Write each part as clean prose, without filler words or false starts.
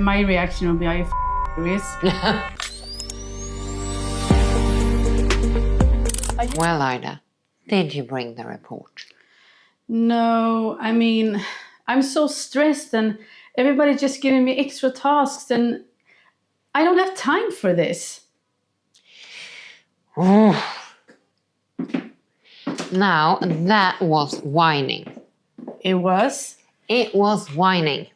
my reaction would be, are you serious? Well, Ida, did you bring the report? No, I mean, I'm so stressed and everybody's just giving me extra tasks and I don't have time for this. Now, that was whining. It was? It was whining.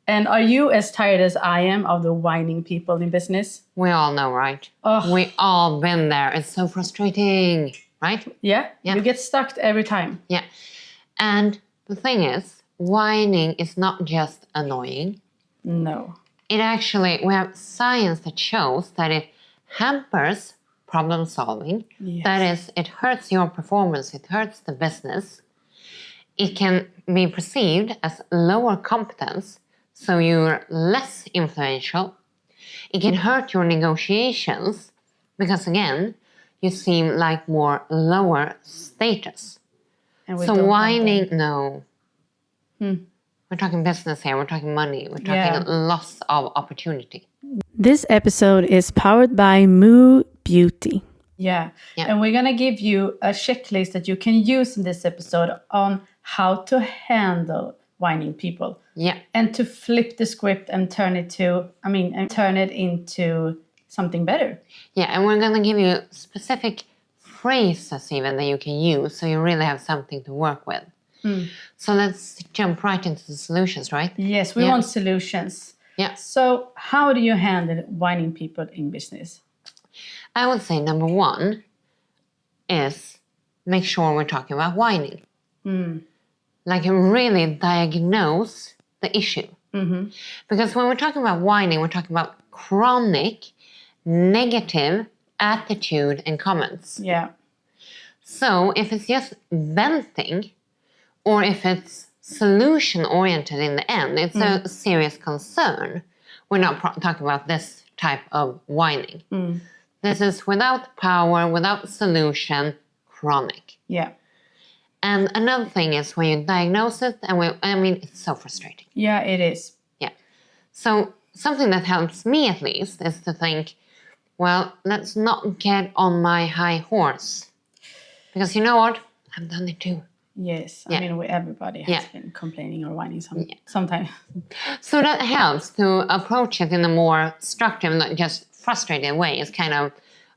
And are you as tired as I am of the whining people in business? We all know, right? Ugh. We all been there. It's so frustrating, right? Yeah, you get stuck every time. Yeah. And the thing is, whining is not just annoying. No. It actually, we have science that shows that it hampers problem solving. Yes. That is, it hurts your performance, it hurts the business. It can be perceived as lower competence, so you're less influential. It can hurt your negotiations because, again, you seem like more lower status. And we So don't whining, no. We're talking business here, we're talking money, we're talking loss of opportunity. This episode is powered by Moo Beauty. Yeah, and we're going to give you a checklist that you can use in this episode on how to handle whining people. Yeah. And to flip the script and turn it into something better. Yeah, and we're going to give you specific phrases even that you can use so you really have something to work with. So let's jump right into the solutions, right? Yes, we want solutions. Yeah. So how do you handle whining people in business? I would say number one is make sure we're talking about whining. Like really diagnose the issue. Because when we're talking about whining, we're talking about chronic negative attitude and comments. Yeah. So if it's just venting, or if it's solution-oriented in the end, it's a serious concern. We're not talking about this type of whining. This is without power, without solution, chronic. Yeah. And another thing is when you diagnose it, it's so frustrating. Yeah, it is. Yeah. So something that helps me at least is to think, well, let's not get on my high horse. Because you know what? I've done it too. Yes, I mean, everybody has been complaining or whining sometimes. So that helps to approach it in a more constructive, not just frustrated way. It's kind of,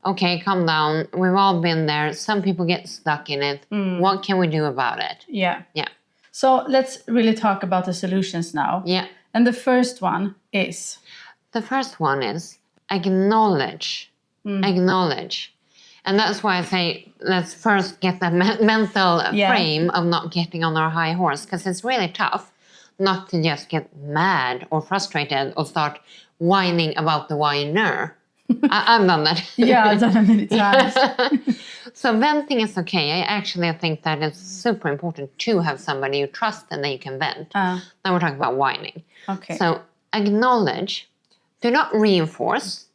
okay, calm down. We've all been there. Some people get stuck in it. What can we do about it? Yeah. Yeah. So let's really talk about the solutions now. Yeah. And the first one is? The first one is acknowledge. Acknowledge. And that's why I say, let's first get that mental frame of not getting on our high horse. Because it's really tough not to just get mad or frustrated or start whining about the whiner. I've done that. Yeah, I've done it many times. So venting is okay. I think that it's super important to have somebody you trust and that you can vent. Now we're talking about whining. Okay. So acknowledge. Do not reinforce.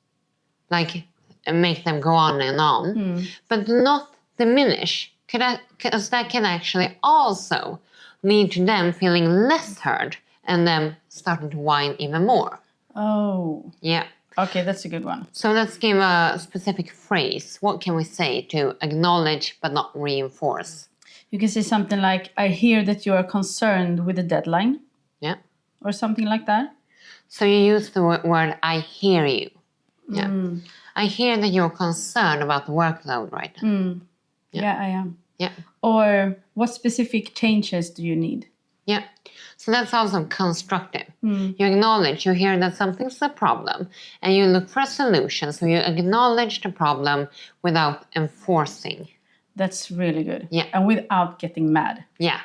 Like make them go on and on. But do not diminish. Because that can actually also lead to them feeling less heard and them starting to whine even more. Oh. Yeah. Okay, that's a good one. So let's give a specific phrase. What can we say to acknowledge but not reinforce? You can say something like, I hear that you are concerned with the deadline. Yeah. Or something like that. So you use the word, I hear you. Yeah. I hear that you're concerned about the workload right now. Yeah, I am. Yeah. Or what specific changes do you need? Yeah. So that's also constructive. You acknowledge, you hear that something's a problem, and you look for a solution. So you acknowledge the problem without enforcing. That's really good. Yeah. And without getting mad. Yeah.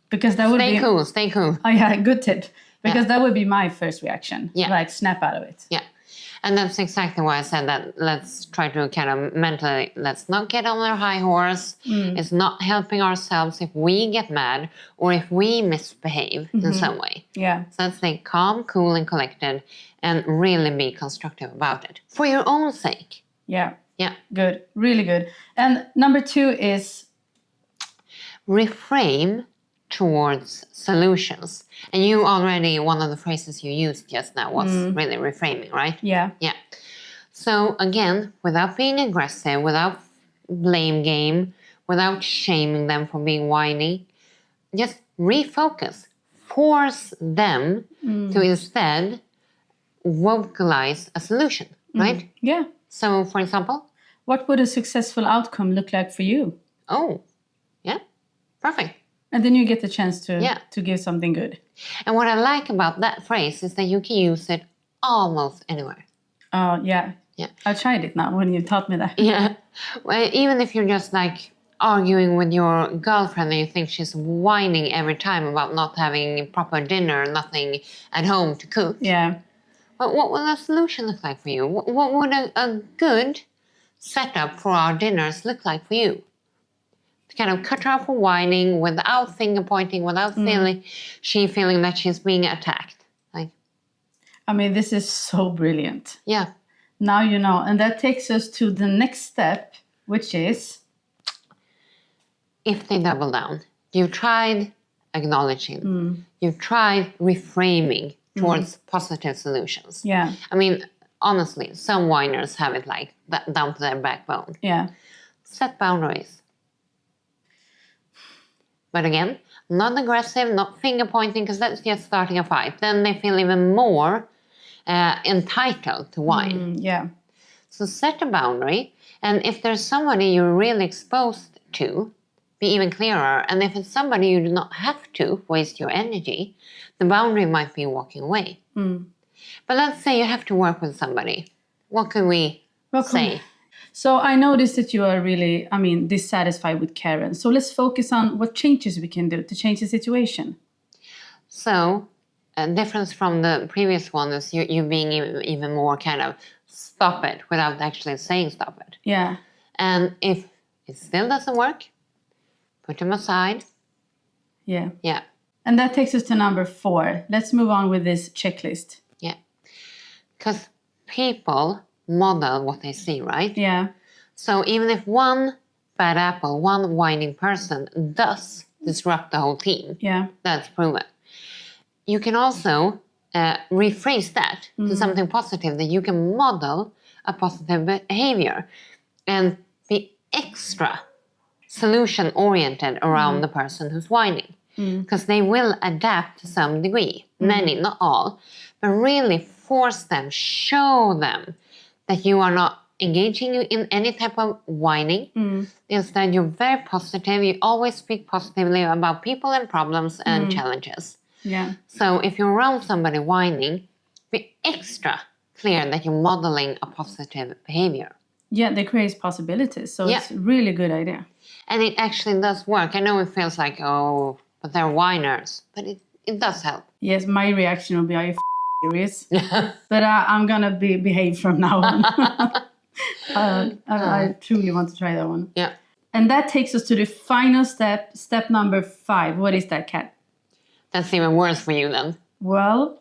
Because that would Stay cool. Oh yeah, good tip. Because that would be my first reaction. Yeah. Like snap out of it. Yeah. And that's exactly why I said that let's try to kind of mentally, let's not get on our high horse. It's not helping ourselves if we get mad or if we misbehave in some way. Yeah. So let's stay calm, cool, and collected and really be constructive about it for your own sake. Yeah. Yeah. Good. Really good. And number 2 is? Reframe towards solutions. And you already, one of the phrases you used just now was really reframing, right? Yeah. Yeah. So again, without being aggressive, without blame game, without shaming them for being whiny, just refocus. Force them to instead vocalize a solution, right? Yeah. So, for example? What would a successful outcome look like for you? Oh, yeah. Perfect. And then you get the chance to give something good. And what I like about that phrase is that you can use it almost anywhere. Oh, yeah. Yeah. I tried it now when you taught me that. Yeah. Well, even if you're just like arguing with your girlfriend and you think she's whining every time about not having proper dinner, nothing at home to cook. Yeah. But what would a solution look like for you? What would a good setup for our dinners look like for you? To kind of cut her off for whining without finger pointing, without feeling that she's being attacked. Like, I mean, this is so brilliant. Yeah. Now you know. And that takes us to the next step, which is... if they double down. You've tried acknowledging. You've tried reframing towards positive solutions. Yeah. I mean, honestly, some whiners have it like that down to their backbone. Yeah. Set boundaries. But again, not aggressive, not finger pointing, because that's just starting a fight. Then they feel even more entitled to whine. Yeah. So set a boundary, and if there's somebody you're really exposed to, be even clearer. And if it's somebody you do not have to waste your energy, the boundary might be walking away. But let's say you have to work with somebody. What can we say? So I noticed that you are really, dissatisfied with Karen. So let's focus on what changes we can do to change the situation. So a difference from the previous one is you being even more kind of stop it without actually saying stop it. Yeah. And if it still doesn't work, put them aside. Yeah. Yeah. And that takes us to number 4. Let's move on with this checklist. Yeah. Because people model what they see, right? Yeah. So even if one bad apple, one whining person does disrupt the whole team, that's proven. You can also rephrase that to something positive, that you can model a positive behavior and be extra solution-oriented around the person who's whining. Because they will adapt to some degree. Many, not all. But really force them, show them that you are not engaging in any type of whining. Instead, you're very positive. You always speak positively about people and problems and challenges. Yeah. So if you're around somebody whining, be extra clear that you're modeling a positive behavior. Yeah, that creates possibilities. So it's a really good idea. And it actually does work. I know it feels like, oh, but they're whiners. But it does help. Yes, my reaction will be, are you serious? But I'm going to behave from now on. I truly want to try that one. Yeah. And that takes us to the final step, step number 5. What is that, Kat? That's even worse for you then. Well?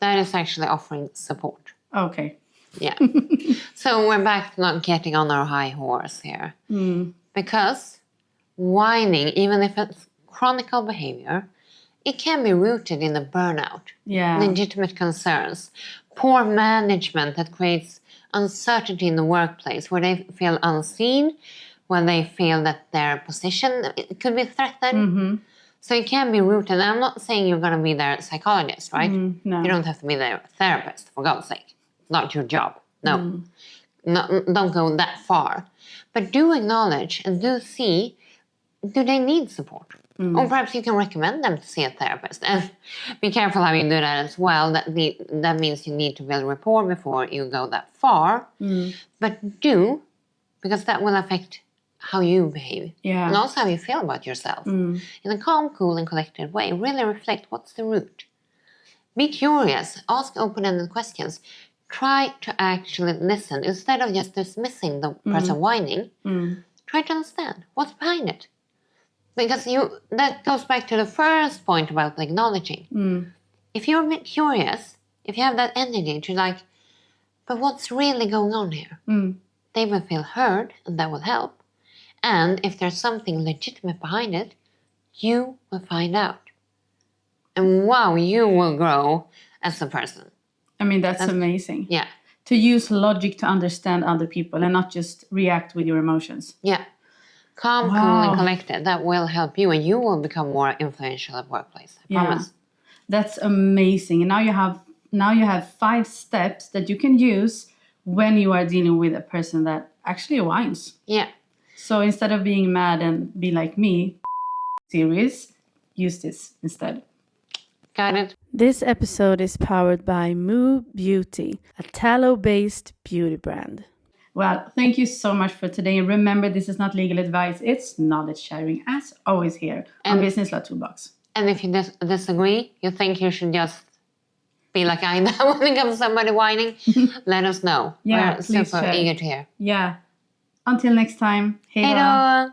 That is actually offering support. Okay. Yeah. So we're back to not getting on our high horse here. Because whining, even if it's chronic behavior, it can be rooted in a burnout, legitimate concerns, poor management that creates uncertainty in the workplace, where they feel unseen, where they feel that their position could be threatened. So it can be rooted. And I'm not saying you're going to be their psychologist, right? No. You don't have to be their therapist, for God's sake. It's not your job. No. Don't go that far. But do acknowledge and do see, do they need support? Or perhaps you can recommend them to see a therapist. And be careful how you do that as well. That means you need to build rapport before you go that far. But do, because that will affect how you behave. And also how you feel about yourself. In a calm, cool, and collected way. Really reflect what's the root. Be curious. Ask open-ended questions. Try to actually listen. Instead of just dismissing the person whining, try to understand what's behind it. Because that goes back to the first point about acknowledging. If you're a bit curious, if you have that energy to like, but what's really going on here? They will feel heard, and that will help. And if there's something legitimate behind it, you will find out. And wow, you will grow as a person. I mean, that's amazing. Yeah. To use logic to understand other people and not just react with your emotions. Yeah. Calm, cool, and collected. That will help you, and you will become more influential at workplace. I promise. That's amazing. And now you have 5 steps that you can use when you are dealing with a person that actually whines. Yeah. So instead of being mad and be like me, serious, use this instead. Got it. This episode is powered by Moo Beauty, a tallow-based beauty brand. Well, thank you so much for today. Remember, this is not legal advice. It's knowledge sharing, as always here on Business Law Toolbox. And if you disagree, you think you should just be like I am when it comes to somebody whining, let us know. Yeah, we're super eager to hear. Yeah. Until next time. Hej då!